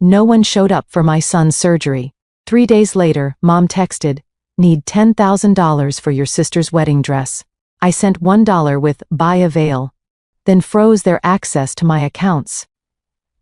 no one showed up for my son's surgery. 3 days later, Mom texted, "Need $10,000 for your sister's wedding dress." I sent $1 with "buy a veil," then froze their access to my accounts.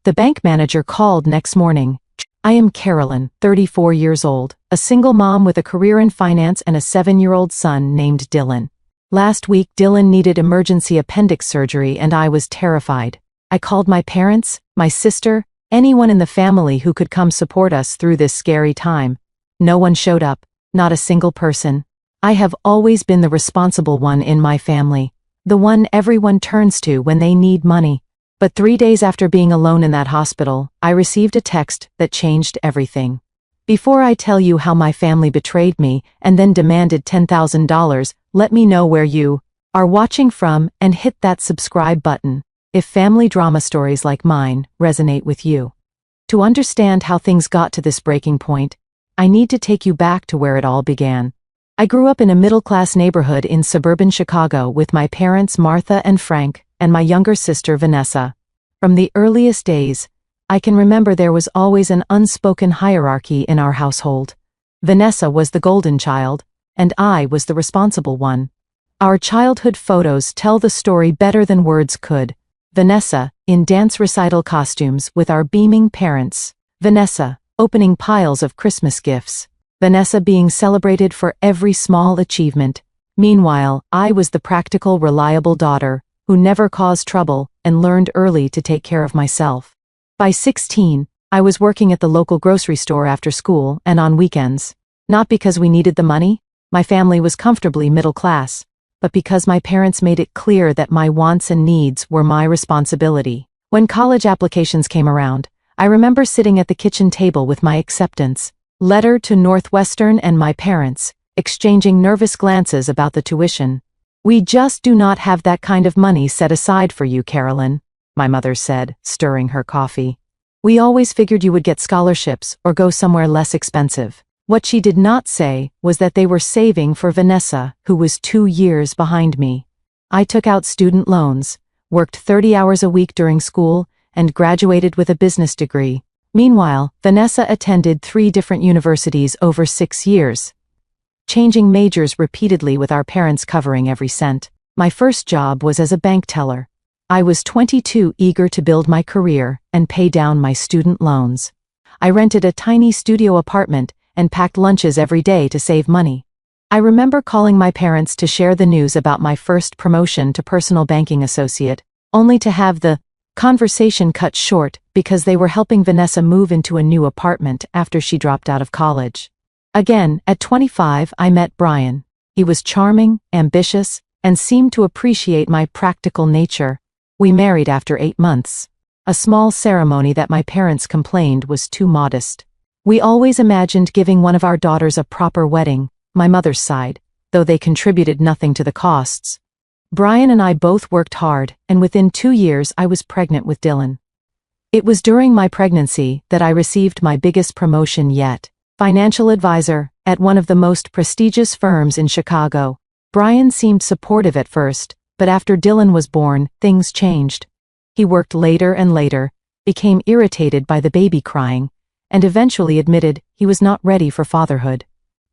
The bank manager called next morning. "I am Carolyn, 34 years old, a single mom with a career in finance and a 7-year-old son named Dylan. Last week Dylan needed emergency appendix surgery and I was terrified. I called my parents, my sister, anyone in the family who could come support us through this scary time. No one showed up, not a single person. I have always been the responsible one in my family, the one everyone turns to when they need money. But 3 days after being alone in that hospital, I received a text that changed everything. Before I tell you how my family betrayed me and then demanded $10,000, let me know where you are watching from and hit that subscribe button if family drama stories like mine resonate with you. To understand how things got to this breaking point, I need to take you back to where it all began. I grew up in a middle-class neighborhood in suburban Chicago with my parents Martha and Frank and my younger sister Vanessa. From the earliest days, I can remember there was always an unspoken hierarchy in our household. Vanessa was the golden child, and I was the responsible one. Our childhood photos tell the story better than words could. Vanessa, in dance recital costumes with our beaming parents. Vanessa, opening piles of Christmas gifts. Vanessa being celebrated for every small achievement. Meanwhile, I was the practical, reliable daughter, who never caused trouble and learned early to take care of myself. By 16, I was working at the local grocery store after school and on weekends. Not because we needed the money, my family was comfortably middle class, but because my parents made it clear that my wants and needs were my responsibility. When college applications came around, I remember sitting at the kitchen table with my acceptance letter to Northwestern and my parents, exchanging nervous glances about the tuition. "We just do not have that kind of money set aside for you, Carolyn," my mother said, stirring her coffee. "We always figured you would get scholarships or go somewhere less expensive." What she did not say was that they were saving for Vanessa, who was 2 years behind me. I took out student loans, worked 30 hours a week during school, and graduated with a business degree. Meanwhile, Vanessa attended 3 different universities over 6 years, changing majors repeatedly with our parents covering every cent. My first job was as a bank teller. I was 22, eager to build my career and pay down my student loans. I rented a tiny studio apartment and packed lunches every day to save money. I remember calling my parents to share the news about my first promotion to personal banking associate, only to have the conversation cut short because they were helping Vanessa move into a new apartment after she dropped out of college. Again, at 25, I met Brian. He was charming, ambitious, and seemed to appreciate my practical nature. We married after 8 months. A small ceremony that my parents complained was too modest. We always imagined giving one of our daughters a proper wedding, my mother's side, though they contributed nothing to the costs. Brian and I both worked hard, and within 2 years I was pregnant with Dylan. It was during my pregnancy that I received my biggest promotion yet. Financial advisor at one of the most prestigious firms in Chicago. Brian seemed supportive at first, but after Dylan was born, things changed. He worked later and later, became irritated by the baby crying, and eventually admitted he was not ready for fatherhood.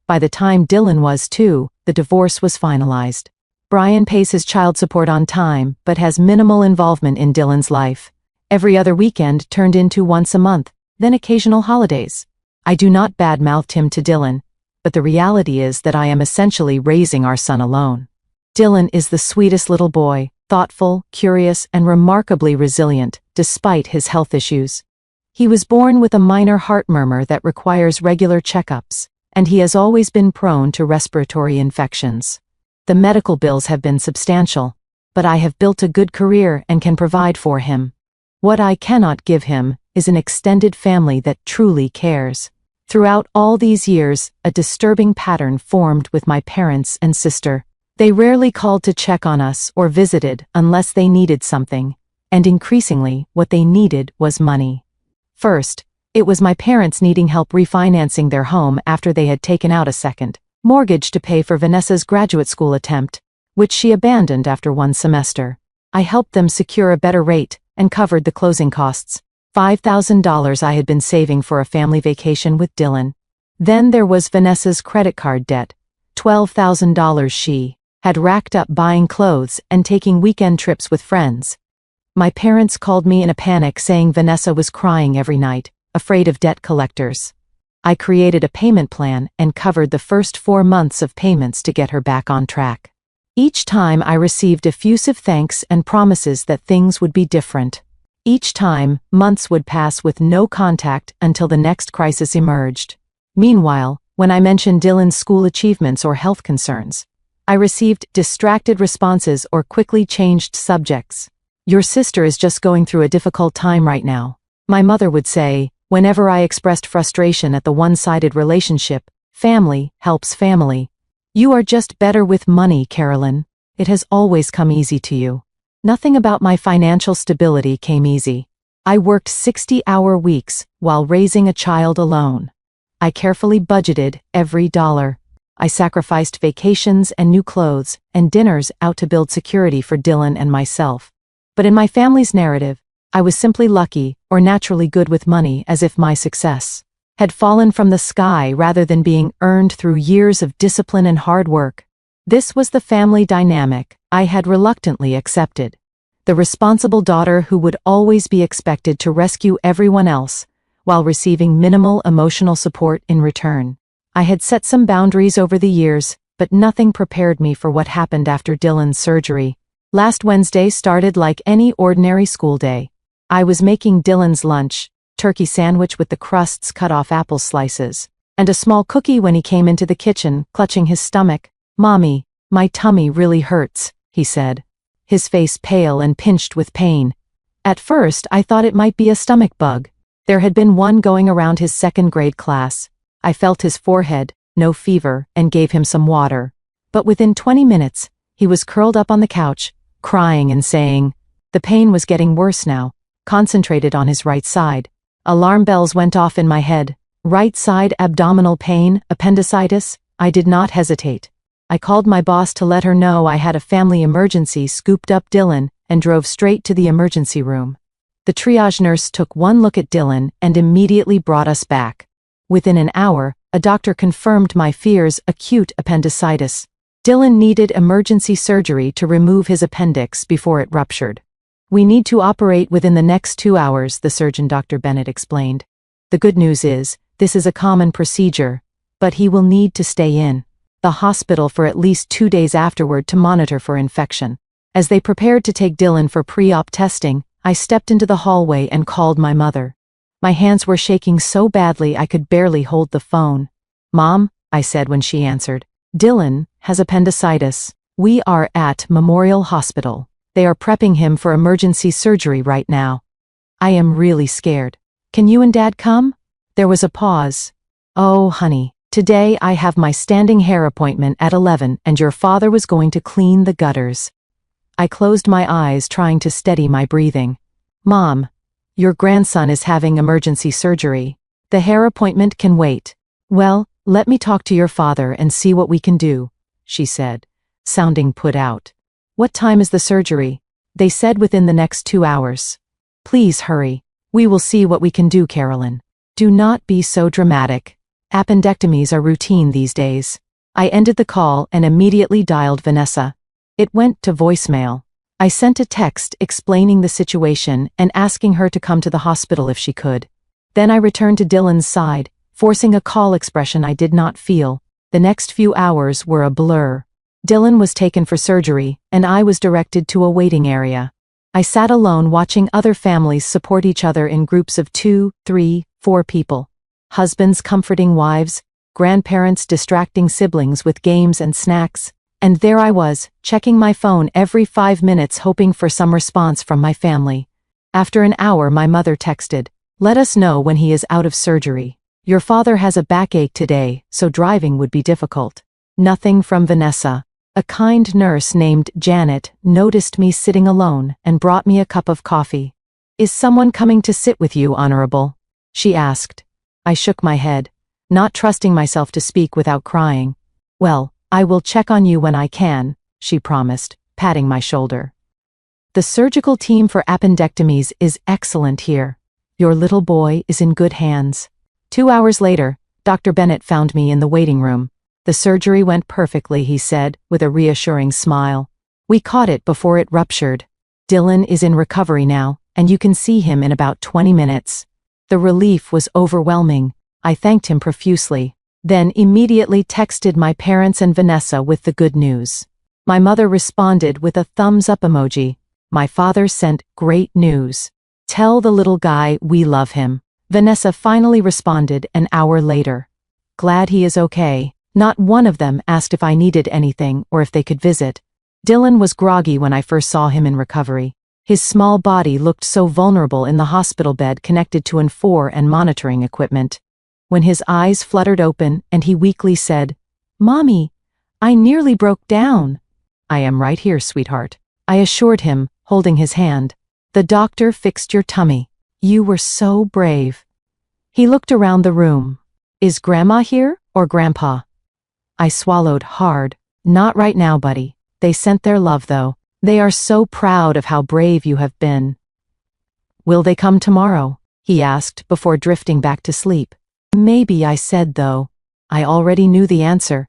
By the time Dylan was 2, the divorce was finalized. Brian pays his child support on time, but has minimal involvement in Dylan's life. Every other weekend turned into once a month, then occasional holidays. I do not badmouth him to Dylan, but the reality is that I am essentially raising our son alone. Dylan is the sweetest little boy, thoughtful, curious, and remarkably resilient, despite his health issues. He was born with a minor heart murmur that requires regular checkups, and he has always been prone to respiratory infections. The medical bills have been substantial, but I have built a good career and can provide for him. What I cannot give him is an extended family that truly cares. Throughout all these years, a disturbing pattern formed with my parents and sister. They rarely called to check on us or visited unless they needed something, and increasingly, what they needed was money. First, it was my parents needing help refinancing their home after they had taken out a second mortgage to pay for Vanessa's graduate school attempt, which she abandoned after 1 semester. I helped them secure a better rate and covered the closing costs. $5,000 I had been saving for a family vacation with Dylan. Then there was Vanessa's credit card debt, $12,000 she had racked up buying clothes and taking weekend trips with friends. My parents called me in a panic saying Vanessa was crying every night, afraid of debt collectors. I created a payment plan and covered the first 4 months of payments to get her back on track. Each time I received effusive thanks and promises that things would be different. Each time, months would pass with no contact until the next crisis emerged. Meanwhile, when I mentioned Dylan's school achievements or health concerns, I received distracted responses or quickly changed subjects. Your sister is just going through a difficult time right now, my mother would say, whenever I expressed frustration at the one-sided relationship. Family helps family. You are just better with money, Carolyn. It has always come easy to you. Nothing about my financial stability came easy. I worked 60-hour weeks while raising a child alone. I carefully budgeted every dollar. I sacrificed vacations and new clothes and dinners out to build security for Dylan and myself. But in my family's narrative, I was simply lucky or naturally good with money, as if my success had fallen from the sky rather than being earned through years of discipline and hard work. This was the family dynamic I had reluctantly accepted. The responsible daughter who would always be expected to rescue everyone else, while receiving minimal emotional support in return. I had set some boundaries over the years, but nothing prepared me for what happened after Dylan's surgery. Last Wednesday started like any ordinary school day. I was making Dylan's lunch, turkey sandwich with the crusts cut off apple slices, and a small cookie when he came into the kitchen, clutching his stomach. "Mommy, my tummy really hurts," he said, his face pale and pinched with pain. At first, I thought it might be a stomach bug. There had been one going around his second-grade class. I felt his forehead, no fever, and gave him some water. But within 20 minutes, he was curled up on the couch, crying and saying, the pain was getting worse now, concentrated on his right side. Alarm bells went off in my head. Right side abdominal pain, appendicitis. I did not hesitate. I called my boss to let her know I had a family emergency, scooped up Dylan, and drove straight to the emergency room. The triage nurse took one look at Dylan and immediately brought us back. Within an hour, a doctor confirmed my fears: acute appendicitis. Dylan needed emergency surgery to remove his appendix before it ruptured. We need to operate within the next 2 hours, the surgeon Dr. Bennett explained. The good news is, this is a common procedure, but he will need to stay in the hospital for at least 2 days afterward to monitor for infection. As they prepared to take Dylan for pre-op testing, I stepped into the hallway and called my mother. My hands were shaking so badly I could barely hold the phone. "Mom," I said when she answered, "Dylan has appendicitis. We are at Memorial Hospital. They are prepping him for emergency surgery right now. I am really scared. Can you and Dad come?" There was a pause. "Oh, honey, today I have my standing hair appointment at 11 and your father was going to clean the gutters." I closed my eyes, trying to steady my breathing. "Mom, your grandson is having emergency surgery. The hair appointment can wait." "Well, let me talk to your father and see what we can do," she said, sounding put out. "What time is the surgery?" "They said within the next 2 hours." "Please hurry. We will see what we can do, Carolyn. Do not be so dramatic. Appendectomies are routine these days." I ended the call and immediately dialed Vanessa. It went to voicemail. I sent a text explaining the situation and asking her to come to the hospital if she could. Then I returned to Dylan's side, forcing a call expression I did not feel. The next few hours were a blur. Dylan was taken for surgery, and I was directed to a waiting area. I sat alone watching other families support each other in groups of 2, 3, 4 people. Husbands comforting wives, grandparents distracting siblings with games and snacks. And there I was, checking my phone every 5 minutes hoping for some response from my family. After an hour my mother texted, "Let us know when he is out of surgery. Your father has a backache today, so driving would be difficult." Nothing from Vanessa. A kind nurse named Janet noticed me sitting alone and brought me a cup of coffee. "Is someone coming to sit with you, Honorable?" she asked. I shook my head, not trusting myself to speak without crying. "Well, I will check on you when I can," she promised, patting my shoulder. "The surgical team for appendectomies is excellent here. Your little boy is in good hands. 2 hours later, Dr. Bennett found me in the waiting room. The surgery went perfectly, he said, with a reassuring smile. We caught it before it ruptured. Dylan is in recovery now, and you can see him in about 20 minutes. The relief was overwhelming. I thanked him profusely, then immediately texted my parents and Vanessa with the good news. My mother responded with a thumbs up emoji. My father sent great news. Tell the little guy we love him. Vanessa finally responded an hour later. Glad he is okay. Not one of them asked if I needed anything or if they could visit. Dylan was groggy when I first saw him in recovery. His small body looked so vulnerable in the hospital bed connected to N4 and monitoring equipment. When his eyes fluttered open and he weakly said, "Mommy, I nearly broke down." "I am right here, sweetheart," I assured him, holding his hand. "The doctor fixed your tummy. You were so brave." He looked around the room. "Is Grandma here, or Grandpa?" I swallowed hard. "Not right now, buddy. They sent their love, though. They are so proud of how brave you have been." "Will they come tomorrow?" he asked before drifting back to sleep. "Maybe," I said, though. I already knew the answer.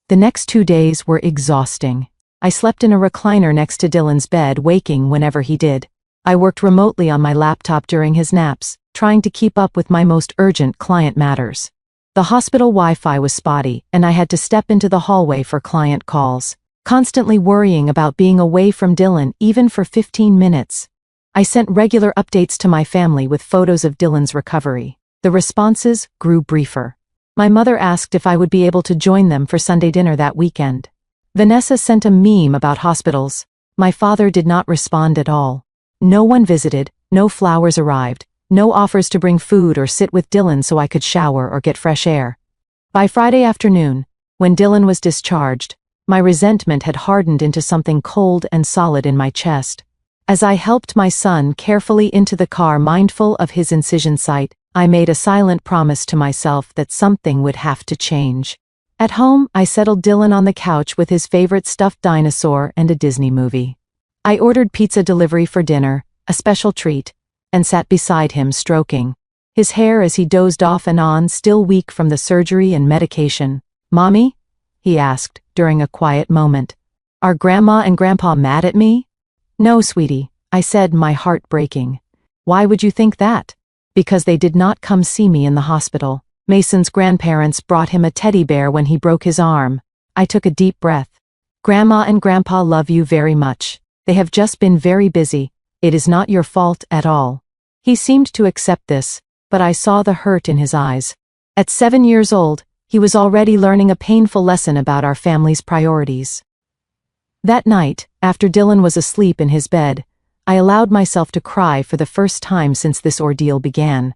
The next 2 days were exhausting. I slept in a recliner next to Dylan's bed, waking whenever he did. I worked remotely on my laptop during his naps, trying to keep up with my most urgent client matters. The hospital Wi-Fi was spotty, and I had to step into the hallway for client calls, constantly worrying about being away from Dylan even for 15 minutes. I sent regular updates to my family with photos of Dylan's recovery. The responses grew briefer. My mother asked if I would be able to join them for Sunday dinner that weekend. Vanessa sent a meme about hospitals. My father did not respond at all. No one visited, no flowers arrived, no offers to bring food or sit with Dylan so I could shower or get fresh air. By Friday afternoon, when Dylan was discharged, my resentment had hardened into something cold and solid in my chest. As I helped my son carefully into the car, mindful of his incision site, I made a silent promise to myself that something would have to change. At home, I settled Dylan on the couch with his favorite stuffed dinosaur and a Disney movie. I ordered pizza delivery for dinner, a special treat, and sat beside him stroking his hair as he dozed off and on, still weak from the surgery and medication. "Mommy?" he asked during a quiet moment. "Are Grandma and Grandpa mad at me?" "No, sweetie," I said, my heart breaking. "Why would you think that?" "Because they did not come see me in the hospital. Mason's grandparents brought him a teddy bear when he broke his arm." I took a deep breath. "Grandma and Grandpa love you very much. They have just been very busy. It is not your fault at all." He seemed to accept this, but I saw the hurt in his eyes. At 7 years old, he was already learning a painful lesson about our family's priorities. That night, after Dylan was asleep in his bed, I allowed myself to cry for the first time since this ordeal began.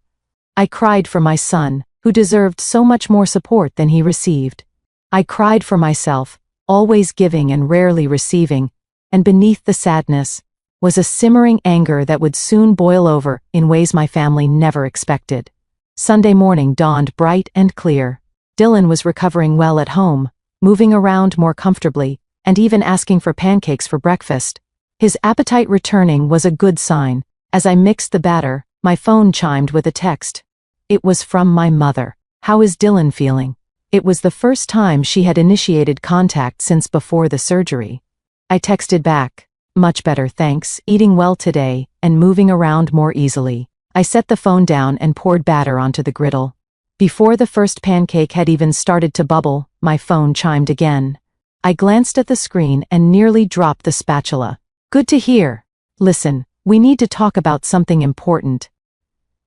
I cried for my son, who deserved so much more support than he received. I cried for myself, always giving and rarely receiving, and beneath the sadness was a simmering anger that would soon boil over in ways my family never expected. Sunday morning dawned bright and clear. Dylan was recovering well at home, moving around more comfortably, and even asking for pancakes for breakfast. His appetite returning was a good sign. As I mixed the batter, my phone chimed with a text. It was from my mother. "How is Dylan feeling?" It was the first time she had initiated contact since before the surgery. I texted back, "Much better, thanks, eating well today, and moving around more easily." I set the phone down and poured batter onto the griddle. Before the first pancake had even started to bubble, my phone chimed again. I glanced at the screen and nearly dropped the spatula. "Good to hear. Listen, we need to talk about something important.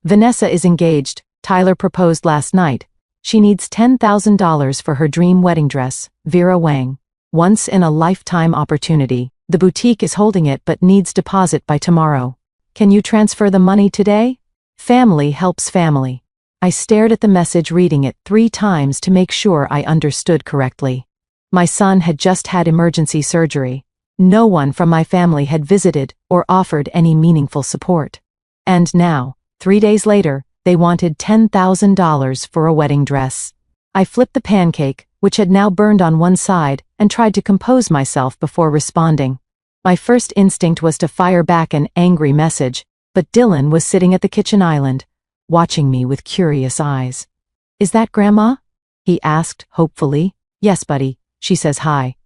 Vanessa is engaged. Tyler proposed last night. She needs $10,000 for her dream wedding dress, Vera Wang. Once-in-a-lifetime opportunity. The boutique is holding it but needs deposit by tomorrow. Can you transfer the money today? Family helps family." I stared at the message, reading it 3 times to make sure I understood correctly. My son had just had emergency surgery. No one from my family had visited or offered any meaningful support. And now, 3 days later, they wanted $10,000 for a wedding dress. I flipped the pancake, which had now burned on one side, and tried to compose myself before responding. My first instinct was to fire back an angry message, But Dylan was sitting at the kitchen island, watching me with curious eyes. "Is that Grandma?" he asked, hopefully. "Yes, buddy," she says hi.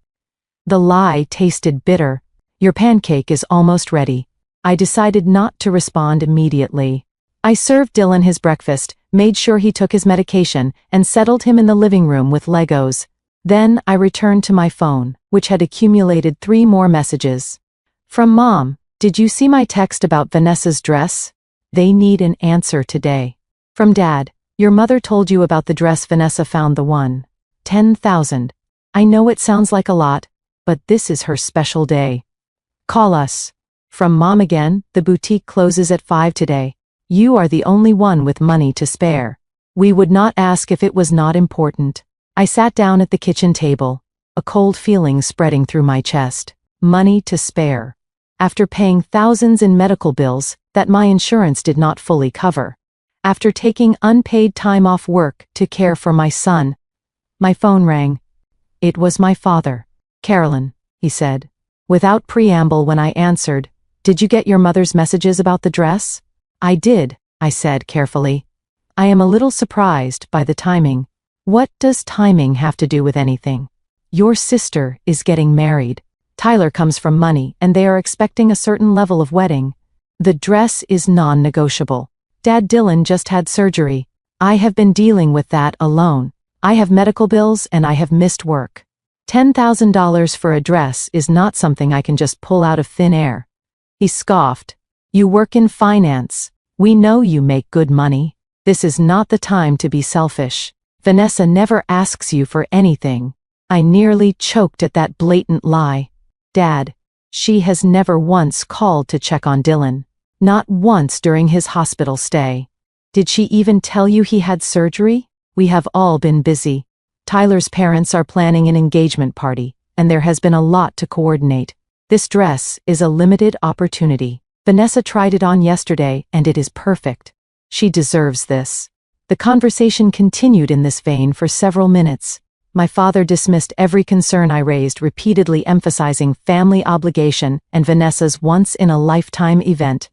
The lie tasted bitter. "Your pancake is almost ready." I decided not to respond immediately. I served Dylan his breakfast, made sure he took his medication, and settled him in the living room with Legos. Then I returned to my phone, which had accumulated 3 more messages. From Mom, "Did you see my text about Vanessa's dress? They need an answer today." From Dad, "Your mother told you about the dress Vanessa found, the one. 10,000. I know it sounds like a lot, but this is her special day. Call us." From Mom again, "The boutique closes at 5 today. You are the only one with money to spare. We would not ask if it was not important." I sat down at the kitchen table, a cold feeling spreading through my chest. Money to spare. After paying thousands in medical bills that my insurance did not fully cover. After taking unpaid time off work to care for my son. My phone rang. It was my father. "Carolyn," he said. Without preamble, when I answered, "Did you get your mother's messages about the dress?" "I did," I said carefully. "I am a little surprised by the timing." "What does timing have to do with anything? Your sister is getting married. Tyler comes from money and they are expecting a certain level of wedding. The dress is non-negotiable. Dad, Dylan just had surgery. I have been dealing with that alone. I have medical bills and I have missed work. $10,000 for a dress is not something I can just pull out of thin air." He scoffed. "You work in finance. We know you make good money. This is not the time to be selfish. Vanessa never asks you for anything." I nearly choked at that blatant lie. "Dad, she has never once called to check on Dylan. Not once during his hospital stay. Did she even tell you he had surgery? We have all been busy. Tyler's parents are planning an engagement party, and there has been a lot to coordinate. This dress is a limited opportunity. Vanessa tried it on yesterday, and it is perfect. She deserves this." The conversation continued in this vein for several minutes. My father dismissed every concern I raised, repeatedly emphasizing family obligation and Vanessa's once-in-a-lifetime event.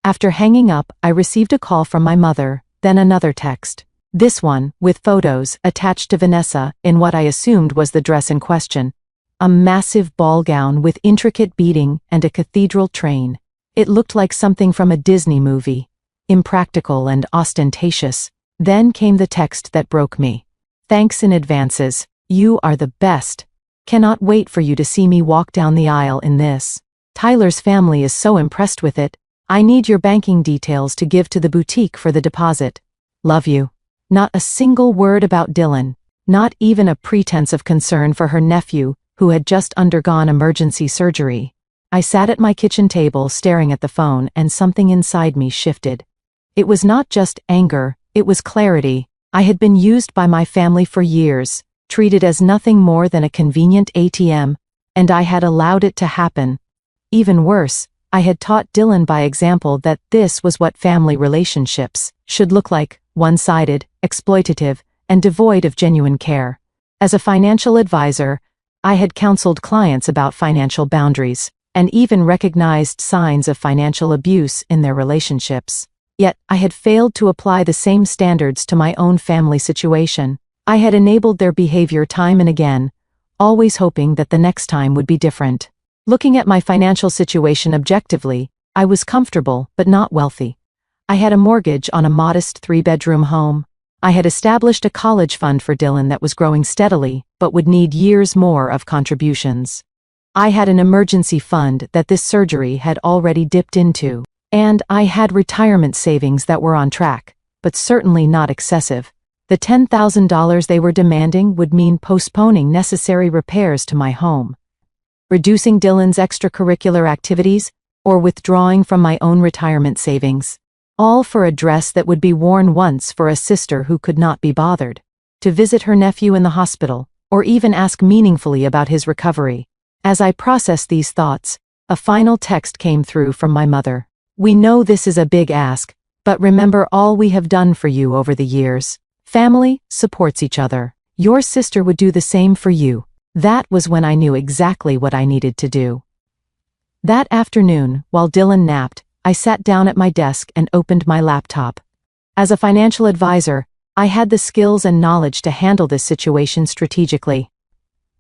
After hanging up, I received a call from my mother, then another text. This one, with photos attached to Vanessa in what I assumed was the dress in question. A massive ball gown with intricate beading and a cathedral train. It looked like something from a Disney movie. Impractical and ostentatious. Then came the text that broke me. "Thanks in advances. You are the best. Cannot wait for you to see me walk down the aisle in this. Tyler's family is so impressed with it. I need your banking details to give to the boutique for the deposit. Love you." Not a single word about Dylan. Not even a pretense of concern for her nephew, who had just undergone emergency surgery. I sat at my kitchen table staring at the phone, and something inside me shifted. It was not just anger, it was clarity. I had been used by my family for years, treated as nothing more than a convenient ATM, and I had allowed it to happen. Even worse, I had taught Dylan by example that this was what family relationships should look like: one-sided, exploitative, and devoid of genuine care. As a financial advisor, I had counseled clients about financial boundaries, and even recognized signs of financial abuse in their relationships. Yet, I had failed to apply the same standards to my own family situation. I had enabled their behavior time and again, always hoping that the next time would be different. Looking at my financial situation objectively, I was comfortable but not wealthy. I had a mortgage on a modest 3-bedroom home. I had established a college fund for Dylan that was growing steadily, but would need years more of contributions. I had an emergency fund that this surgery had already dipped into. And I had retirement savings that were on track, but certainly not excessive. The $10,000 they were demanding would mean postponing necessary repairs to my home, reducing Dylan's extracurricular activities, or withdrawing from my own retirement savings. All for a dress that would be worn once for a sister who could not be bothered to visit her nephew in the hospital, or even ask meaningfully about his recovery. As I processed these thoughts, a final text came through from my mother. "We know this is a big ask, but remember all we have done for you over the years. Family supports each other. Your sister would do the same for you." That was when I knew exactly what I needed to do. That afternoon, while Dylan napped, I sat down at my desk and opened my laptop. As a financial advisor, I had the skills and knowledge to handle this situation strategically,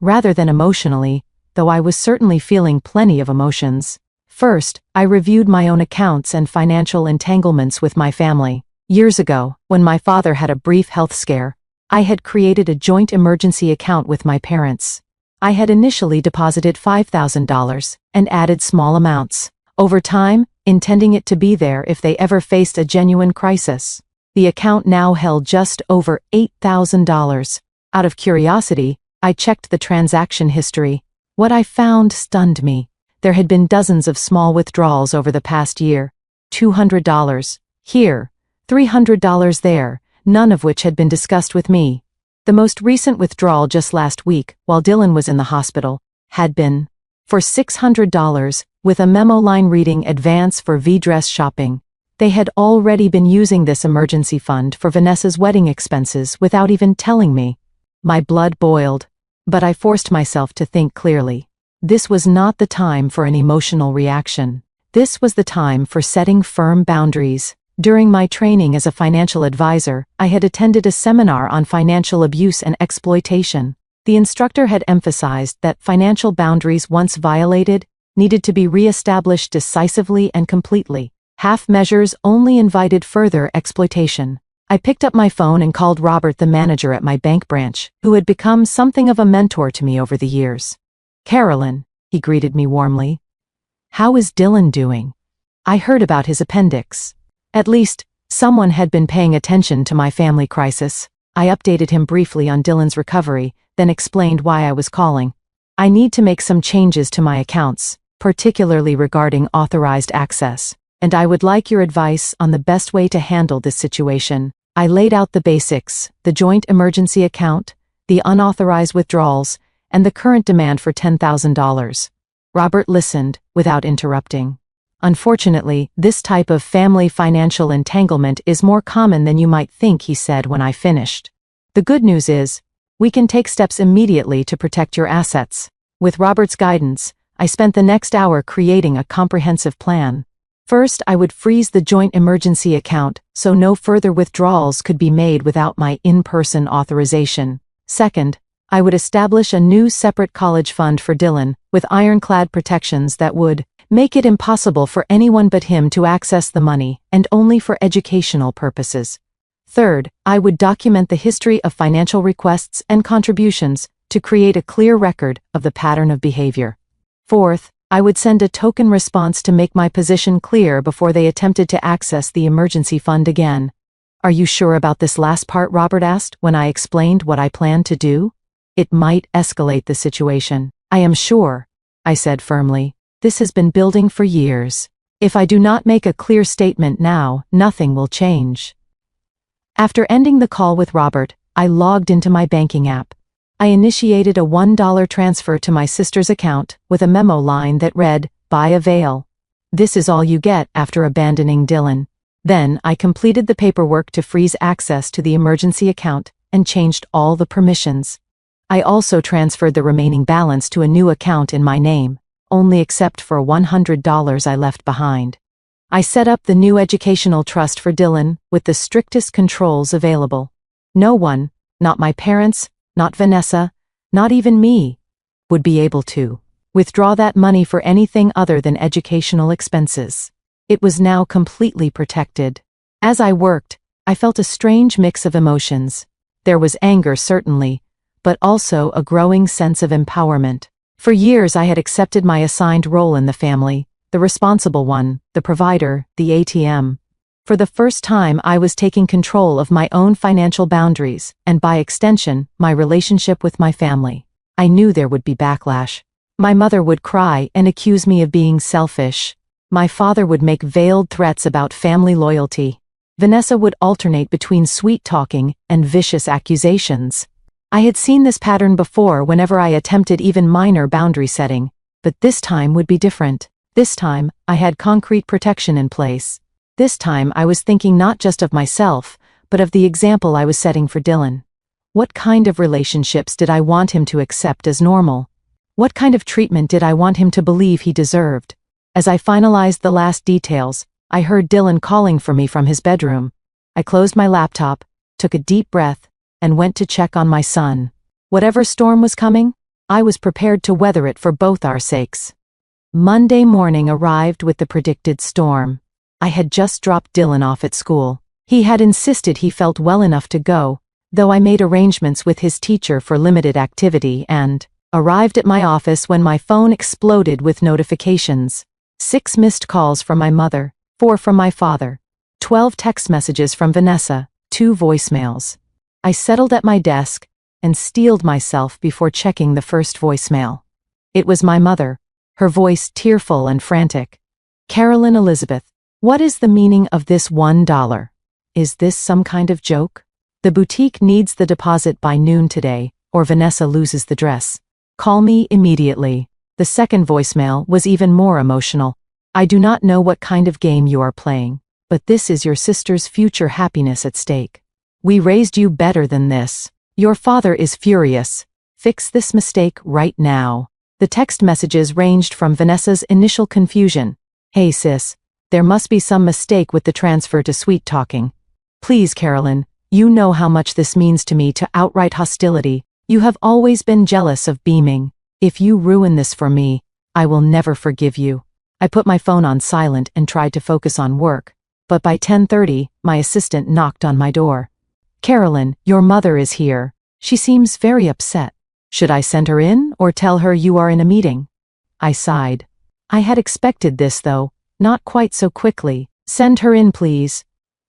rather than emotionally, though I was certainly feeling plenty of emotions. First, I reviewed my own accounts and financial entanglements with my family. Years ago, when my father had a brief health scare, I had created a joint emergency account with my parents. I had initially deposited $5,000 and added small amounts over time, intending it to be there if they ever faced a genuine crisis. The account now held just over $8,000. Out of curiosity, I checked the transaction history. What I found stunned me. There had been dozens of small withdrawals over the past year. $200 here, $300 there, none of which had been discussed with me. The most recent withdrawal just last week, while Dylan was in the hospital, had been for $600, with a memo line reading advance for V-dress shopping. They had already been using this emergency fund for Vanessa's wedding expenses without even telling me. My blood boiled, but I forced myself to think clearly. This was not the time for an emotional reaction. This was the time for setting firm boundaries. During my training as a financial advisor, I had attended a seminar on financial abuse and exploitation. The instructor had emphasized that financial boundaries once violated needed to be re-established decisively and completely. Half measures only invited further exploitation. I picked up my phone and called Robert, the manager at my bank branch, who had become something of a mentor to me over the years. "Carolyn," he greeted me warmly. "How is Dylan doing? I heard about his appendix." At least, someone had been paying attention to my family crisis. I updated him briefly on Dylan's recovery, then explained why I was calling. "I need to make some changes to my accounts, particularly regarding authorized access, and I would like your advice on the best way to handle this situation." I laid out the basics: the joint emergency account, the unauthorized withdrawals, and the current demand for $10,000. Robert listened, without interrupting. "Unfortunately, this type of family financial entanglement is more common than you might think," he said when I finished. "The good news is, we can take steps immediately to protect your assets." With Robert's guidance, I spent the next hour creating a comprehensive plan. First, I would freeze the joint emergency account so no further withdrawals could be made without my in-person authorization. Second, I would establish a new separate college fund for Dylan, with ironclad protections that would make it impossible for anyone but him to access the money, and only for educational purposes. Third, I would document the history of financial requests and contributions to create a clear record of the pattern of behavior. Fourth, I would send a token response to make my position clear before they attempted to access the emergency fund again. "Are you sure about this last part?" Robert asked when I explained what I planned to do. "It might escalate the situation." "I am sure," I said firmly. "This has been building for years. If I do not make a clear statement now, nothing will change." After ending the call with Robert, I logged into my banking app. I initiated a $1 transfer to my sister's account with a memo line that read, "Buy a veil. This is all you get after abandoning Dylan." Then I completed the paperwork to freeze access to the emergency account and changed all the permissions. I also transferred the remaining balance to a new account in my name, only except for $100 I left behind. I set up the new educational trust for Dylan with the strictest controls available. No one, not my parents, not Vanessa, not even me, would be able to withdraw that money for anything other than educational expenses. It was now completely protected. As I worked, I felt a strange mix of emotions. There was anger, certainly, but also a growing sense of empowerment. For years I had accepted my assigned role in the family, the responsible one, the provider, the ATM. For the first time I was taking control of my own financial boundaries, and by extension, my relationship with my family. I knew there would be backlash. My mother would cry and accuse me of being selfish. My father would make veiled threats about family loyalty. Vanessa would alternate between sweet-talking and vicious accusations. I had seen this pattern before whenever I attempted even minor boundary setting, but this time would be different. This time, I had concrete protection in place. This time I was thinking not just of myself, but of the example I was setting for Dylan. What kind of relationships did I want him to accept as normal? What kind of treatment did I want him to believe he deserved? As I finalized the last details, I heard Dylan calling for me from his bedroom. I closed my laptop, took a deep breath, and went to check on my son. Whatever storm was coming, I was prepared to weather it for both our sakes. Monday morning arrived with the predicted storm. I had just dropped Dylan off at school. He had insisted he felt well enough to go, though I made arrangements with his teacher for limited activity and arrived at my office when my phone exploded with notifications. 6 missed calls from my mother, 4 from my father, 12 text messages from Vanessa, 2 voicemails. I settled at my desk and steeled myself before checking the first voicemail. It was my mother, her voice tearful and frantic. "Carolyn Elizabeth, what is the meaning of this $1? Is this some kind of joke? The boutique needs the deposit by noon today, or Vanessa loses the dress. Call me immediately." The second voicemail was even more emotional. "I do not know what kind of game you are playing, but this is your sister's future happiness at stake. We raised you better than this. Your father is furious. Fix this mistake right now." The text messages ranged from Vanessa's initial confusion. "Hey sis, there must be some mistake with the transfer to sweet talking. Please Carolyn, you know how much this means to me," to outright hostility. "You have always been jealous of beaming. If you ruin this for me, I will never forgive you." I put my phone on silent and tried to focus on work, but by 10:30, my assistant knocked on my door. "Carolyn, your mother is here. She seems very upset. Should I send her in or tell her you are in a meeting?" I sighed. I had expected this though, not quite so quickly. "Send her in please."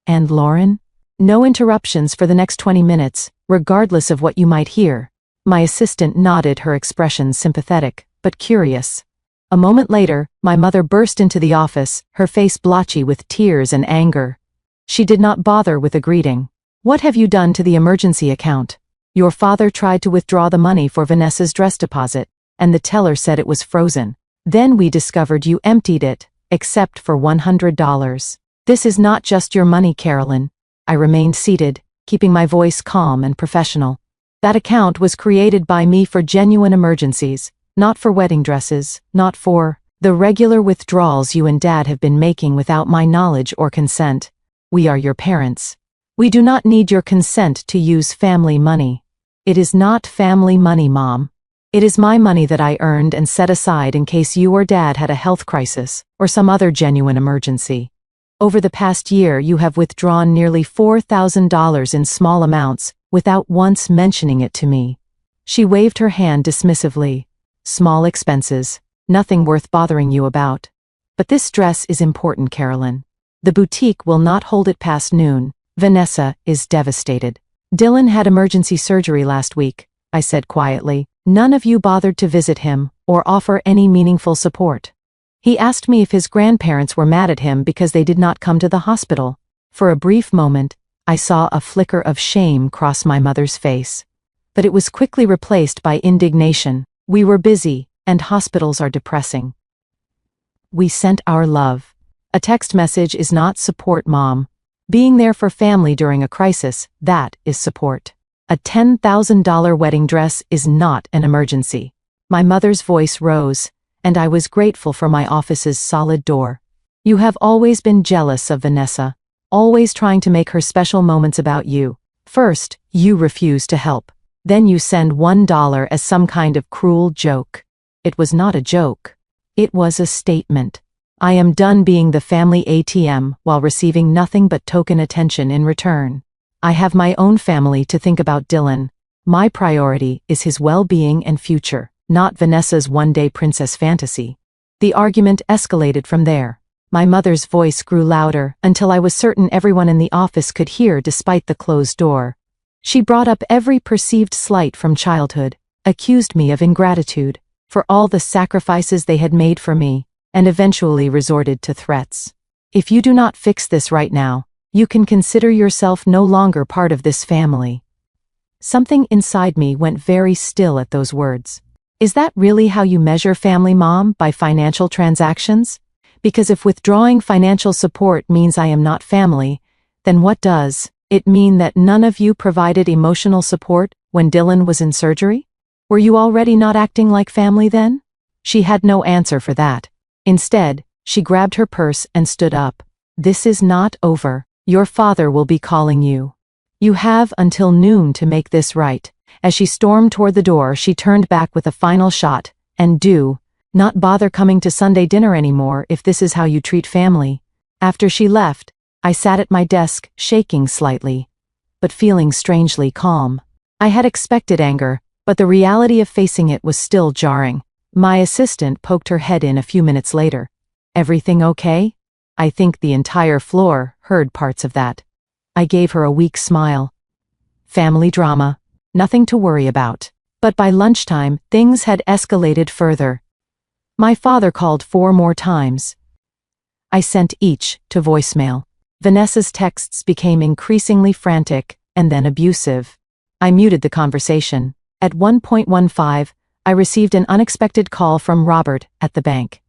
"And Lauren?" "No interruptions for the next 20 minutes, regardless of what you might hear." My assistant nodded, her expression sympathetic, but curious. A moment later, my mother burst into the office, her face blotchy with tears and anger. She did not bother with a greeting. "What have you done to the emergency account? Your father tried to withdraw the money for Vanessa's dress deposit, and the teller said it was frozen. Then we discovered you emptied it, except for $100. This is not just your money, Carolyn." I remained seated, keeping my voice calm and professional. "That account was created by me for genuine emergencies, not for wedding dresses, not for the regular withdrawals you and Dad have been making without my knowledge or consent. We are your parents. We do not need your consent to use family money." "It is not family money, Mom. It is my money that I earned and set aside in case you or Dad had a health crisis or some other genuine emergency. Over the past year you have withdrawn nearly $4,000 in small amounts without once mentioning it to me." She waved her hand dismissively. "Small expenses, nothing worth bothering you about. But this dress is important, Carolyn. The boutique will not hold it past noon. Vanessa is devastated. Dylan had emergency surgery last week," I said quietly. "None of you bothered to visit him or offer any meaningful support. He asked me if his grandparents were mad at him because they did not come to the hospital." For a brief moment, I saw a flicker of shame cross my mother's face. But it was quickly replaced by indignation. "We were busy, and hospitals are depressing. We sent our love. A text message is not support, Mom. Being there for family during a crisis, that is support. A $10,000 wedding dress is not an emergency." My mother's voice rose, and I was grateful for my office's solid door. "You have always been jealous of Vanessa, always trying to make her special moments about you. First, you refuse to help. Then you send $1 as some kind of cruel joke. It was not a joke. It was a statement. I am done being the family ATM while receiving nothing but token attention in return. I have my own family to think about. Dylan. My priority is his well-being and future, not Vanessa's one-day princess fantasy." The argument escalated from there. My mother's voice grew louder until I was certain everyone in the office could hear despite the closed door. She brought up every perceived slight from childhood, accused me of ingratitude for all the sacrifices they had made for me, and eventually resorted to threats. "If you do not fix this right now, you can consider yourself no longer part of this family." Something inside me went very still at those words. Is that really how you measure family, Mom, by financial transactions? Because if withdrawing financial support means I am not family, then what does it mean that none of you provided emotional support when Dylan was in surgery? Were you already not acting like family then? She had no answer for that. Instead, she grabbed her purse and stood up. This is not over. Your father will be calling you. You have until noon to make this right. As she stormed toward the door, she turned back with a final shot. And do not bother coming to Sunday dinner anymore if this is how you treat family. After she left, I sat at my desk, shaking slightly, but feeling strangely calm. I had expected anger, but the reality of facing it was still jarring. My assistant poked her head in a few minutes later. Everything okay? I think the entire floor heard parts of that. I gave her a weak smile. Family drama. Nothing to worry about. But by lunchtime, things had escalated further. My father called 4 more times. I sent each to voicemail. Vanessa's texts became increasingly frantic and then abusive. I muted the conversation. At 1:15, I received an unexpected call from Robert at the bank.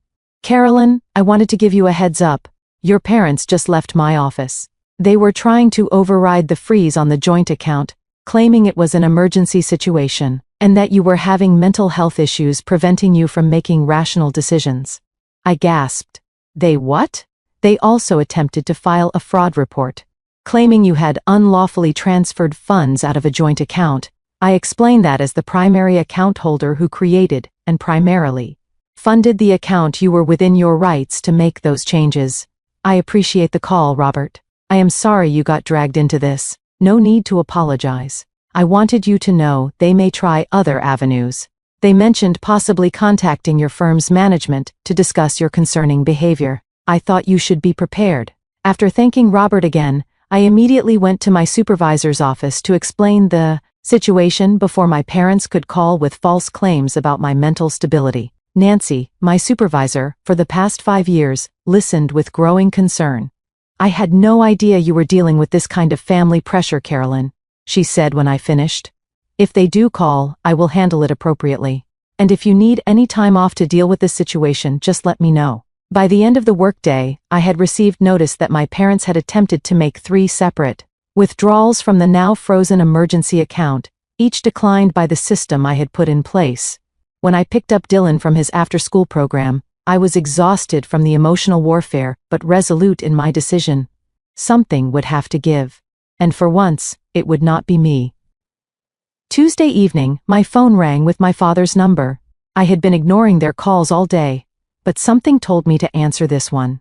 Carolyn, I wanted to give you a heads up. Your parents just left my office. They were trying to override the freeze on the joint account, claiming it was an emergency situation, and that you were having mental health issues preventing you from making rational decisions. I gasped. They what? They also attempted to file a fraud report, claiming you had unlawfully transferred funds out of a joint account. I explained that as the primary account holder who created, and primarily funded the account, you were within your rights to make those changes. I appreciate the call, Robert. I am sorry you got dragged into this. No need to apologize. I wanted you to know they may try other avenues. They mentioned possibly contacting your firm's management to discuss your concerning behavior. I thought you should be prepared. After thanking Robert again, I immediately went to my supervisor's office to explain the situation before my parents could call with false claims about my mental stability. Nancy, my supervisor, for the past 5 years, listened with growing concern. I had no idea you were dealing with this kind of family pressure, Carolyn, she said when I finished. If they do call, I will handle it appropriately. And if you need any time off to deal with this situation, just let me know. By the end of the workday, I had received notice that my parents had attempted to make 3 separate withdrawals from the now frozen emergency account, each declined by the system I had put in place. When I picked up Dylan from his after-school program, I was exhausted from the emotional warfare but resolute in my decision. Something would have to give. And for once, it would not be me. Tuesday evening, my phone rang with my father's number. I had been ignoring their calls all day, but something told me to answer this one.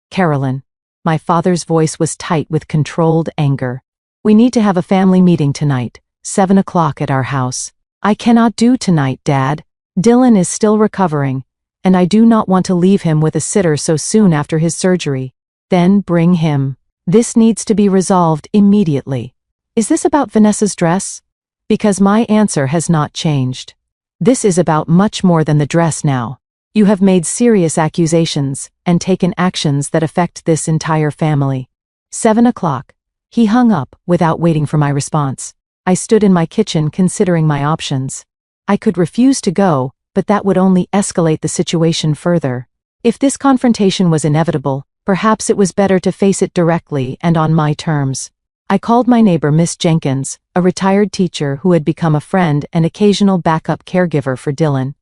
Carolyn. My father's voice was tight with controlled anger. We need to have a family meeting tonight, 7 o'clock at our house. I cannot do tonight, Dad. Dylan is still recovering, and I do not want to leave him with a sitter so soon after his surgery. Then bring him. This needs to be resolved immediately. Is this about Vanessa's dress? Because my answer has not changed. This is about much more than the dress now. You have made serious accusations and taken actions that affect this entire family. 7 o'clock. He hung up without waiting for my response. I stood in my kitchen considering my options. I could refuse to go, but that would only escalate the situation further. If this confrontation was inevitable, perhaps it was better to face it directly and on my terms. I called my neighbor Miss Jenkins, a retired teacher who had become a friend and occasional backup caregiver for Dylan.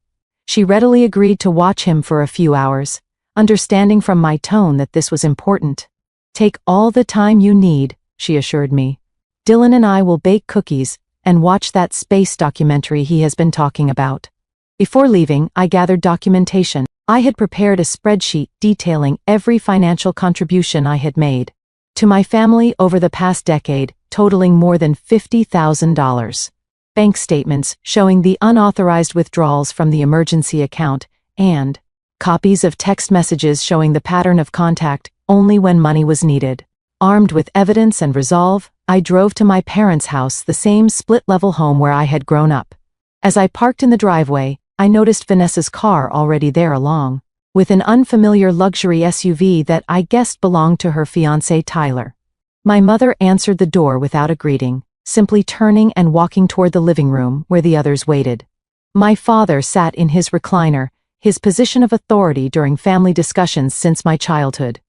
She readily agreed to watch him for a few hours, understanding from my tone that this was important. Take all the time you need, she assured me. Dylan and I will bake cookies and watch that space documentary he has been talking about. Before leaving, I gathered documentation. I had prepared a spreadsheet detailing every financial contribution I had made to my family over the past decade, totaling more than $50,000. Bank statements showing the unauthorized withdrawals from the emergency account, and copies of text messages showing the pattern of contact only when money was needed. Armed with evidence and resolve, I drove to my parents' house, the same split-level home where I had grown up. As I parked in the driveway, I noticed Vanessa's car already there along with an unfamiliar luxury SUV that I guessed belonged to her fiancé Tyler. My mother answered the door without a greeting, simply turning and walking toward the living room where the others waited. My father sat in his recliner, his position of authority during family discussions since my childhood.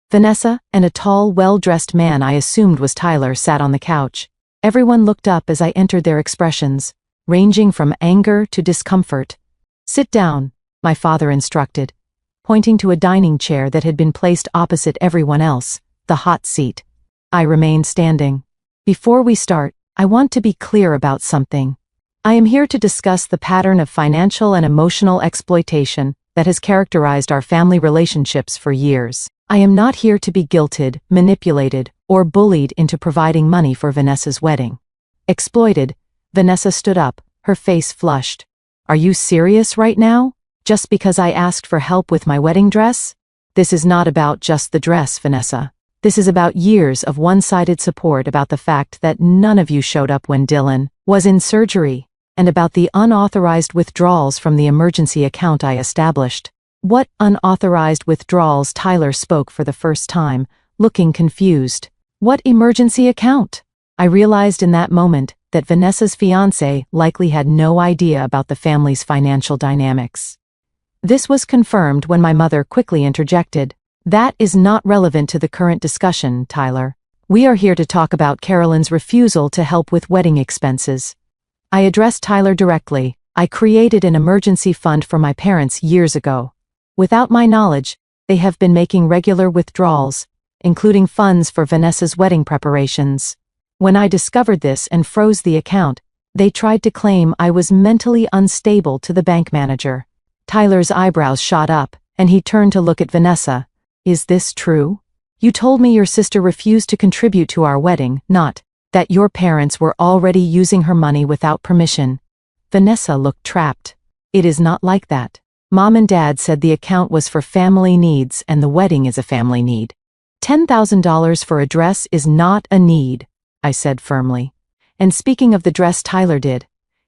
Vanessa and a tall, well-dressed man I assumed was Tyler sat on the couch. Everyone looked up as I entered, their expressions ranging from anger to discomfort. Sit down, my father instructed, pointing to a dining chair that had been placed opposite everyone else. the hot seat. I remained standing. Before we start, I want to be clear about something. I am here to discuss the pattern of financial and emotional exploitation that has characterized our family relationships for years. I am not here to be guilted, manipulated, or bullied into providing money for Vanessa's wedding. Exploited, Vanessa stood up, her face flushed. Are you serious right now? Just because I asked for help with my wedding dress? This is not about just the dress, Vanessa. This is about years of one-sided support about the fact that none of you showed up when Dylan was in surgery, and about the unauthorized withdrawals from the emergency account I established. What unauthorized withdrawals? Tyler spoke for the first time, looking confused. What emergency account? I realized in that moment that Vanessa's fiancé likely had no idea about the family's financial dynamics. This was confirmed when my mother quickly interjected. That is not relevant to the current discussion, Tyler. We are here to talk about Carolyn's refusal to help with wedding expenses. I addressed Tyler directly. I created an emergency fund for my parents years ago. Without my knowledge, they have been making regular withdrawals, including funds for Vanessa's wedding preparations. When I discovered this and froze the account, they tried to claim I was mentally unstable to the bank manager. Tyler's eyebrows shot up, and he turned to look at Vanessa. Is this true? You told me your sister refused to contribute to our wedding, not that your parents were already using her money without permission. Vanessa looked trapped. It is not like that. Mom and Dad said the account was for family needs and the wedding is a family need. $10,000 for a dress is not a need, I said firmly. And speaking of the dress Tyler did,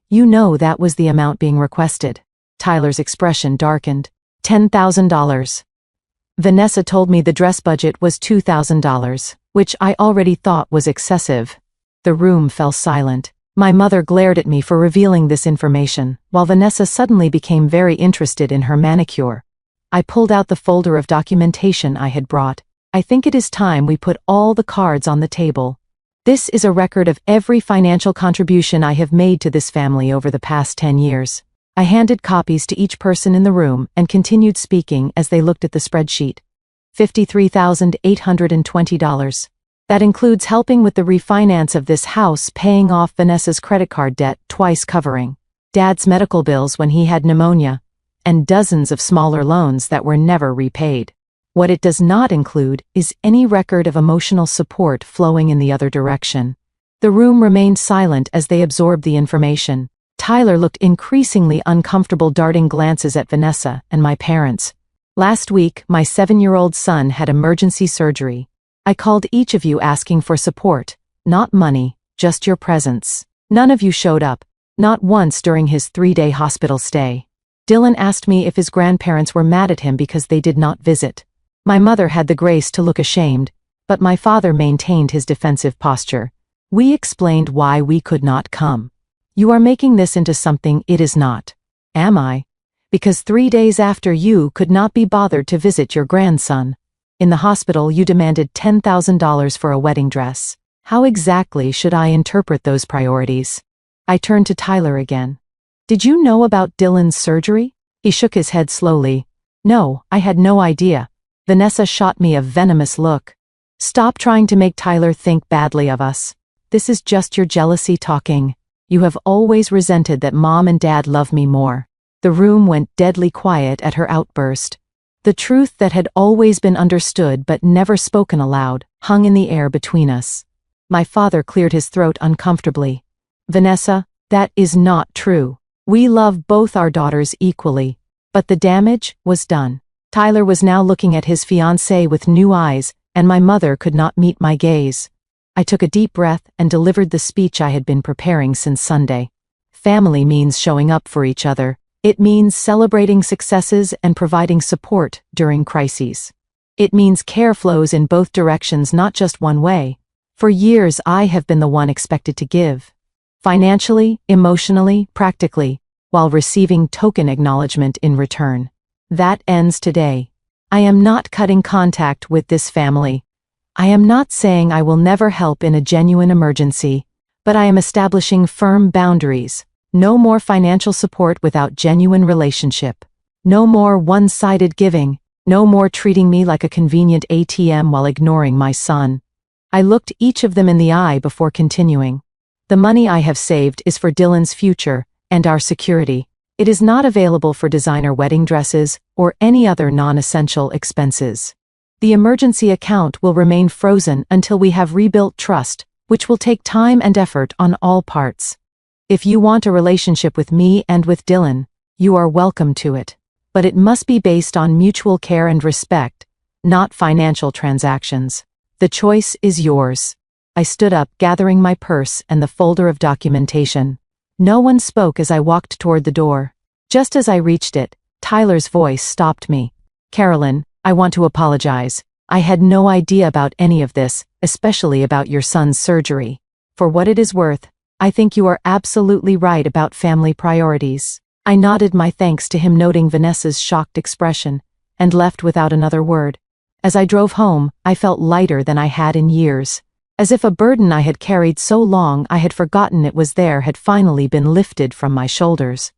you know that was the amount being requested. Tyler's expression darkened. $10,000. Vanessa told me the dress budget was $2,000, which I already thought was excessive. The room fell silent. My mother glared at me for revealing this information, while Vanessa suddenly became very interested in her manicure. I pulled out the folder of documentation I had brought. I think it is time we put all the cards on the table. This is a record of every financial contribution I have made to this family over the past 10 years. I handed copies to each person in the room and continued speaking as they looked at the spreadsheet. $53,820. That includes helping with the refinance of this house, paying off Vanessa's credit card debt, twice covering Dad's medical bills when he had pneumonia, and dozens of smaller loans that were never repaid. What it does not include is any record of emotional support flowing in the other direction. The room remained silent as they absorbed the information. Tyler looked increasingly uncomfortable, darting glances at Vanessa and my parents. Last week, my 7-year-old son had emergency surgery. I called each of you asking for support, not money, just your presence. None of you showed up, not once during his 3-day hospital stay. Dylan asked me if his grandparents were mad at him because they did not visit. My mother had the grace to look ashamed, but my father maintained his defensive posture. We explained why we could not come. You are making this into something it is not. Am I? Because 3 days after you could not be bothered to visit your grandson. In the hospital you demanded $10,000 for a wedding dress. How exactly should I interpret those priorities? I turned to Tyler again. Did you know about Dylan's surgery? He shook his head slowly. No, I had no idea. Vanessa shot me a venomous look. Stop trying to make Tyler think badly of us. This is just your jealousy talking. You have always resented that Mom and Dad love me more. The room went deadly quiet at her outburst. The truth that had always been understood but never spoken aloud hung in the air between us. My father cleared his throat uncomfortably. Vanessa, that is not true. We love both our daughters equally. But the damage was done. Tyler was now looking at his fiancée with new eyes, and my mother could not meet my gaze. I took a deep breath and delivered the speech I had been preparing since Sunday. Family means showing up for each other. It means celebrating successes and providing support during crises. It means care flows in both directions, not just one way. For years I have been the one expected to give. Financially, emotionally, practically, while receiving token acknowledgement in return. That ends today. I am not cutting contact with this family. I am not saying I will never help in a genuine emergency, but I am establishing firm boundaries. No more financial support without genuine relationship. No more one-sided giving. No more treating me like a convenient ATM while ignoring my son. I looked each of them in the eye before continuing. The money I have saved is for Dylan's future and our security. It is not available for designer wedding dresses or any other non-essential expenses. The emergency account will remain frozen until we have rebuilt trust, which will take time and effort on all parts. If you want a relationship with me and with Dylan, you are welcome to it. But it must be based on mutual care and respect, not financial transactions. The choice is yours. I stood up, gathering my purse and the folder of documentation. No one spoke as I walked toward the door. Just as I reached it, Tyler's voice stopped me. Carolyn, I want to apologize. I had no idea about any of this, especially about your son's surgery. For what it is worth, I think you are absolutely right about family priorities. I nodded my thanks to him, noting Vanessa's shocked expression, and left without another word. As I drove home, I felt lighter than I had in years. As if a burden I had carried so long I had forgotten it was there had finally been lifted from my shoulders.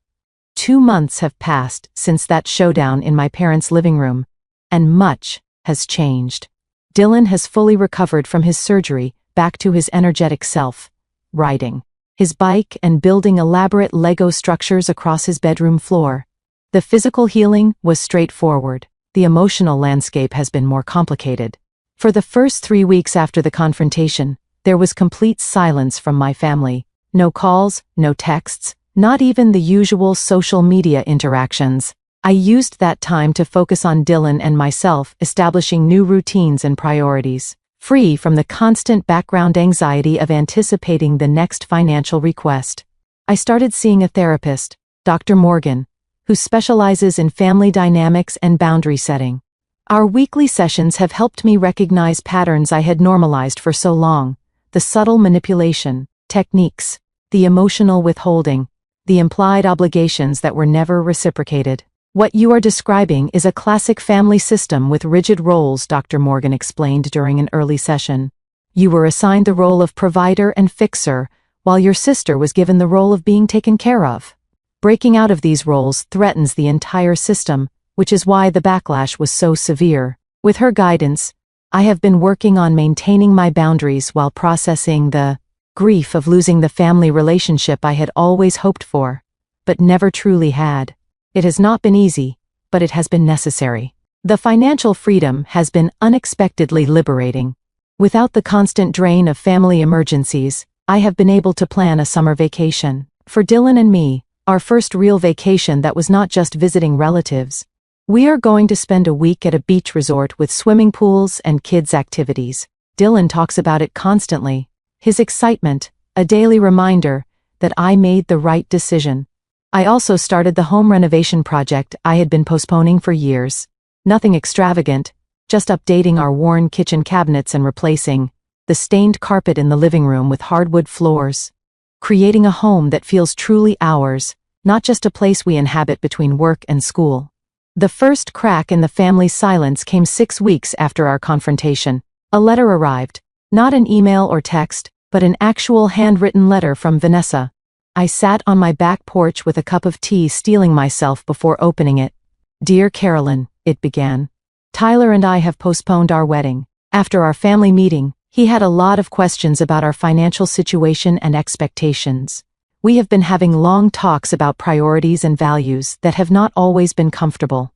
2 months have passed since that showdown in my parents' living room, and much has changed. Dylan has fully recovered from his surgery, back to his energetic self, riding his bike and building elaborate Lego structures across his bedroom floor. The physical healing was straightforward. The emotional landscape has been more complicated. For the first 3 weeks after the confrontation, there was complete silence from my family. No calls, no texts, not even the usual social media interactions. I used that time to focus on Dylan and myself, establishing new routines and priorities, free from the constant background anxiety of anticipating the next financial request. I started seeing a therapist, Dr. Morgan, who specializes in family dynamics and boundary setting. Our weekly sessions have helped me recognize patterns I had normalized for so long: the subtle manipulation techniques, the emotional withholding, the implied obligations that were never reciprocated. What you are describing is a classic family system with rigid roles, Dr. Morgan explained during an early session. You were assigned the role of provider and fixer, while your sister was given the role of being taken care of. Breaking out of these roles threatens the entire system, which is why the backlash was so severe. With her guidance, I have been working on maintaining my boundaries while processing the grief of losing the family relationship I had always hoped for, but never truly had. It has not been easy, but it has been necessary. The financial freedom has been unexpectedly liberating. Without the constant drain of family emergencies, I have been able to plan a summer vacation. For Dylan and me, our first real vacation that was not just visiting relatives. We are going to spend a week at a beach resort with swimming pools and kids' activities. Dylan talks about it constantly. His excitement, a daily reminder that I made the right decision. I also started the home renovation project I had been postponing for years. Nothing extravagant, just updating our worn kitchen cabinets and replacing the stained carpet in the living room with hardwood floors. Creating a home that feels truly ours, not just a place we inhabit between work and school. The first crack in the family's silence came 6 weeks after our confrontation. A letter arrived, not an email or text, but an actual handwritten letter from Vanessa. I sat on my back porch with a cup of tea, steeling myself before opening it. Dear Carolyn, it began. Tyler and I have postponed our wedding. After our family meeting, he had a lot of questions about our financial situation and expectations. We have been having long talks about priorities and values that have not always been comfortable.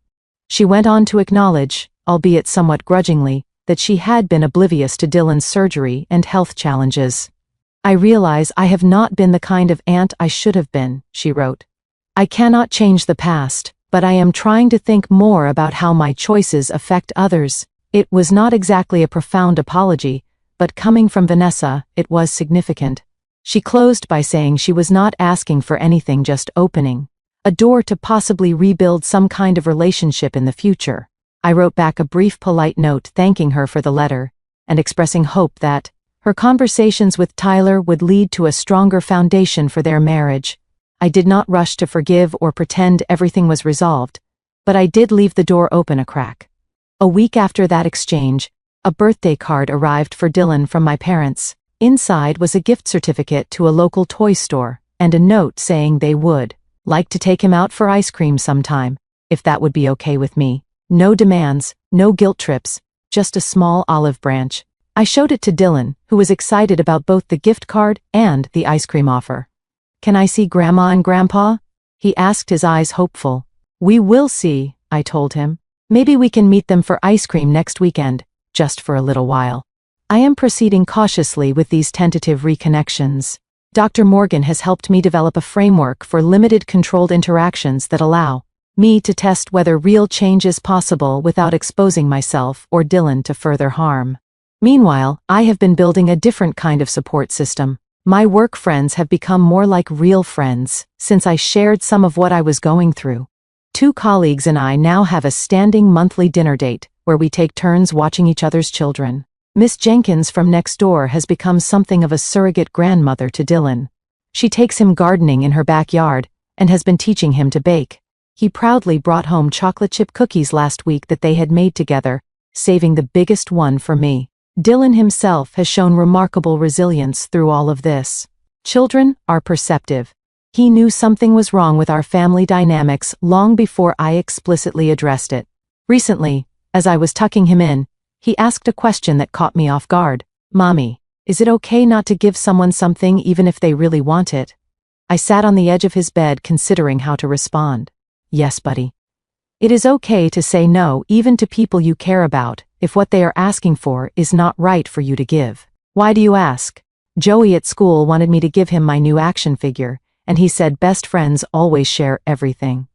She went on to acknowledge, albeit somewhat grudgingly, that she had been oblivious to Dylan's surgery and health challenges. I realize I have not been the kind of aunt I should have been, she wrote. I cannot change the past, but I am trying to think more about how my choices affect others. It was not exactly a profound apology, but coming from Vanessa, it was significant. She closed by saying she was not asking for anything, just opening a door to possibly rebuild some kind of relationship in the future. I wrote back a brief polite note thanking her for the letter, and expressing hope that her conversations with Tyler would lead to a stronger foundation for their marriage. I did not rush to forgive or pretend everything was resolved, but I did leave the door open a crack. A week after that exchange, a birthday card arrived for Dylan from my parents. Inside was a gift certificate to a local toy store, and a note saying they would like to take him out for ice cream sometime, if that would be okay with me. No demands, no guilt trips, just a small olive branch. I showed it to Dylan, who was excited about both the gift card and the ice cream offer. "Can I see Grandma and Grandpa?" he asked, his eyes hopeful. "We will see," I told him. "Maybe we can meet them for ice cream next weekend, just for a little while." I am proceeding cautiously with these tentative reconnections. Dr. Morgan has helped me develop a framework for limited controlled interactions that allow me to test whether real change is possible without exposing myself or Dylan to further harm. Meanwhile, I have been building a different kind of support system. My work friends have become more like real friends since I shared some of what I was going through. 2 colleagues and I now have a standing monthly dinner date where we take turns watching each other's children. Miss Jenkins from next door has become something of a surrogate grandmother to Dylan. She takes him gardening in her backyard and has been teaching him to bake. He proudly brought home chocolate chip cookies last week that they had made together, saving the biggest one for me. Dylan himself has shown remarkable resilience through all of this. Children are perceptive. He knew something was wrong with our family dynamics long before I explicitly addressed it. Recently, as I was tucking him in, he asked a question that caught me off guard. "Mommy, is it okay not to give someone something even if they really want it?" I sat on the edge of his bed considering how to respond. "Yes, buddy. It is okay to say no even to people you care about if what they are asking for is not right for you to give. Why do you ask? Joey at school wanted me to give him my new action figure, and he said best friends always share everything.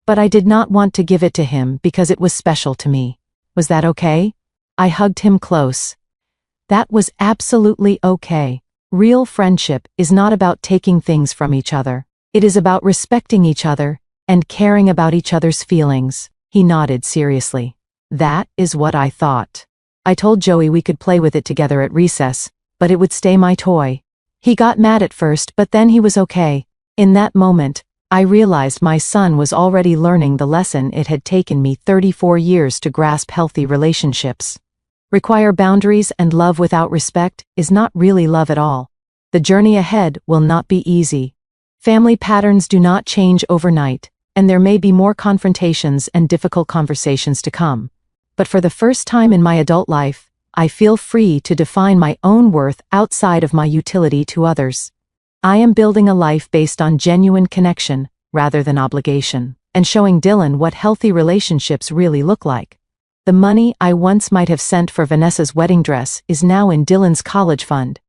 But I did not want to give it to him because it was special to me. Was that okay?" I hugged him close. That was absolutely okay. Real friendship is not about taking things from each other. It is about respecting each other and caring about each other's feelings. He nodded seriously. That is what I thought. I told Joey we could play with it together at recess, but it would stay my toy. He got mad at first, but then he was okay. In that moment, I realized my son was already learning the lesson it had taken me 34 years to grasp. Healthy relationships require boundaries, and love without respect is not really love at all. The journey ahead will not be easy. Family patterns do not change overnight, and there may be more confrontations and difficult conversations to come. But for the first time in my adult life, I feel free to define my own worth outside of my utility to others. I am building a life based on genuine connection, rather than obligation, and showing Dylan what healthy relationships really look like. The money I once might have sent for Vanessa's wedding dress is now in Dylan's college fund.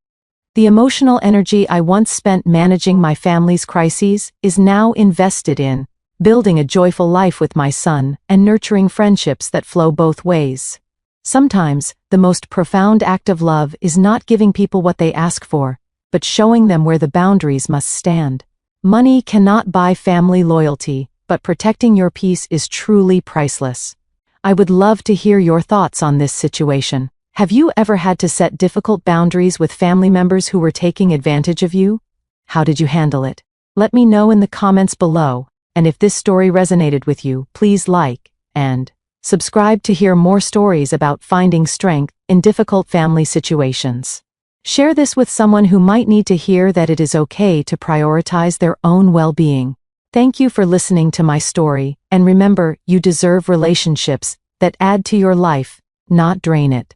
The emotional energy I once spent managing my family's crises is now invested in building a joyful life with my son and nurturing friendships that flow both ways. Sometimes, the most profound act of love is not giving people what they ask for, but showing them where the boundaries must stand. Money cannot buy family loyalty, but protecting your peace is truly priceless. I would love to hear your thoughts on this situation. Have you ever had to set difficult boundaries with family members who were taking advantage of you? How did you handle it? Let me know in the comments below, and if this story resonated with you, please like and subscribe to hear more stories about finding strength in difficult family situations. Share this with someone who might need to hear that it is okay to prioritize their own well-being. Thank you for listening to my story, and remember, you deserve relationships that add to your life, not drain it.